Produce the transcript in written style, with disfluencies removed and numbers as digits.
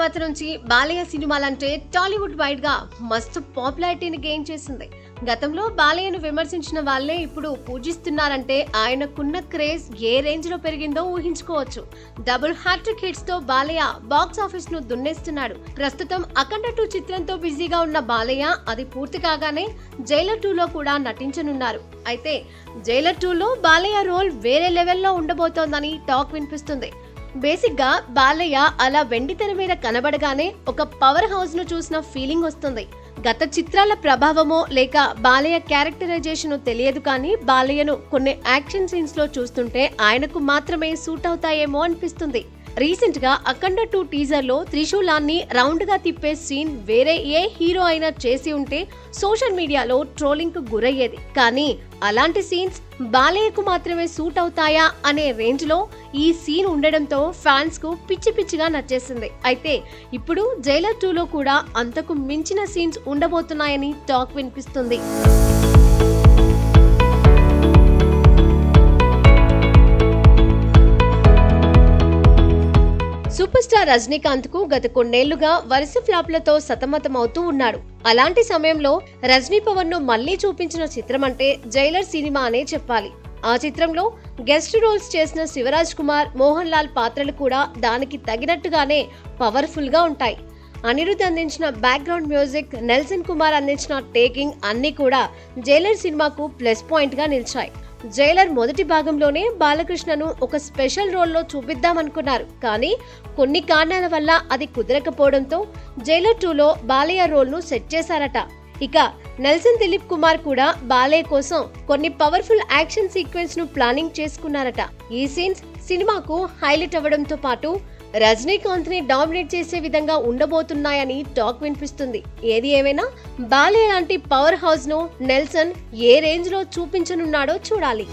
తర్వాత నుంచి బాలయ్య సినిమాలంటే టాలీవుడ్ వైడ్ గా మస్తు పాపులారిటీని గెయిన్ చేసింది. గతంలో బాలయ్యను విమర్శించిన వాళ్ళే ఇప్పుడు పూజిస్తున్నారంటే ఆయనకున్న క్రేజ్ ఏ రేంజ్ లో పెరిగిందో ఊహించుకోవచ్చు. డబుల్ హ్యాట్రిక్ హిట్స్ తో బాలయ్య బాక్స్ ఆఫీస్ ను దున్నేస్తున్నాడు. ప్రస్తుతం అఖండ 2 చిత్రంతో బిజీగా ఉన్న బాలయ్య అది పూర్తి కాగానే జైలర్ 2 లో కూడా నటించనున్నారు. అయితే జైలర్ 2 లో బాలయ్య రోల్ వేరే లెవెల్లో ఉండబోతోందని టాక్ వినిపిస్తుంది. బేసిక్ గా బాలయ్య అలా వెండితెర మీద కనబడగానే ఒక పవర్ హౌస్ ను చూసిన ఫీలింగ్ వస్తుంది. గత చిత్రాల ప్రభావమో లేక బాలయ్య క్యారెక్టరైజేషన్ తెలియదు, కానీ బాలయ్యను కొన్ని యాక్షన్ సీన్స్ లో చూస్తుంటే ఆయనకు మాత్రమే సూట్ అవుతాయేమో అనిపిస్తుంది. రీసెంట్ గా అఖండ 2 టీజర్ లో త్రిశూలాన్ని రౌండ్ గా తిప్పే సీన్ వేరే ఏ హీరో అయినా చేసి ఉంటే సోషల్ మీడియాలో ట్రోలింగ్ కు గురయ్యేది. కానీ అలాంటి సీన్స్ బాలయ్యకు మాత్రమే సూట్ అవుతాయా అనే రేంజ్ లో ఈ సీన్ ఉండడంతో ఫ్యాన్స్ కు పిచ్చి పిచ్చిగా నచ్చేసింది. అయితే ఇప్పుడు జైలర్ 2 లో కూడా అంతకు మించిన సీన్స్ ఉండబోతున్నాయని టాక్ వినిపిస్తుంది. సూపర్ స్టార్ రజనీకాంత్ కు గత కొన్నేళ్లుగా వరుస ఫ్లాప్లతో సతమతమవుతూ ఉన్నాడు. అలాంటి సమయంలో రజనీ పవన్ ను మళ్లీ చూపించిన చిత్రం అంటే జైలర్ సినిమా అనే చెప్పాలి. ఆ చిత్రంలో గెస్ట్ రోల్స్ చేసిన శివరాజ్ కుమార్, మోహన్ లాల్ పాత్రలు కూడా దానికి తగినట్టుగానే పవర్ఫుల్ గా ఉంటాయి. అనిరుద్ధ్ అందించిన బ్యాక్గ్రౌండ్ మ్యూజిక్, నెల్సన్ కుమార్ అందించిన టేకింగ్ అన్ని కూడా జైలర్ సినిమాకు ప్లస్ పాయింట్ గా నిలిచాయి. జైలర్ మొదటి భాగంలోనే బాలకృష్ణను ఒక స్పెషల్ రోల్లో చూపిద్దామనుకున్నారు, కానీ కొన్ని కారణాల వల్ల అది కుదరకపోవడంతో జైలర్ 2 లో బాలయ్య రోల్ ను సెట్ చేశారట. ఇక నెల్సన్ దిలీప్ కుమార్ కూడా బాలయ్య కోసం కొన్ని పవర్ఫుల్ యాక్షన్ సీక్వెన్స్ ను ప్లానింగ్ చేసుకున్నారట. ఈ సీన్స్ సినిమాకు హైలైట్ అవ్వడంతో పాటు రజనీకాంత్ ని డామినేట్ చేసే విధంగా ఉండబోతున్నాయని టాక్ వినిపిస్తుంది. ఏది ఏమైనా బాలయ్య లాంటి పవర్ హౌస్ ను నెల్సన్ ఏ రేంజ్ లో చూపించనున్నాడో చూడాలి.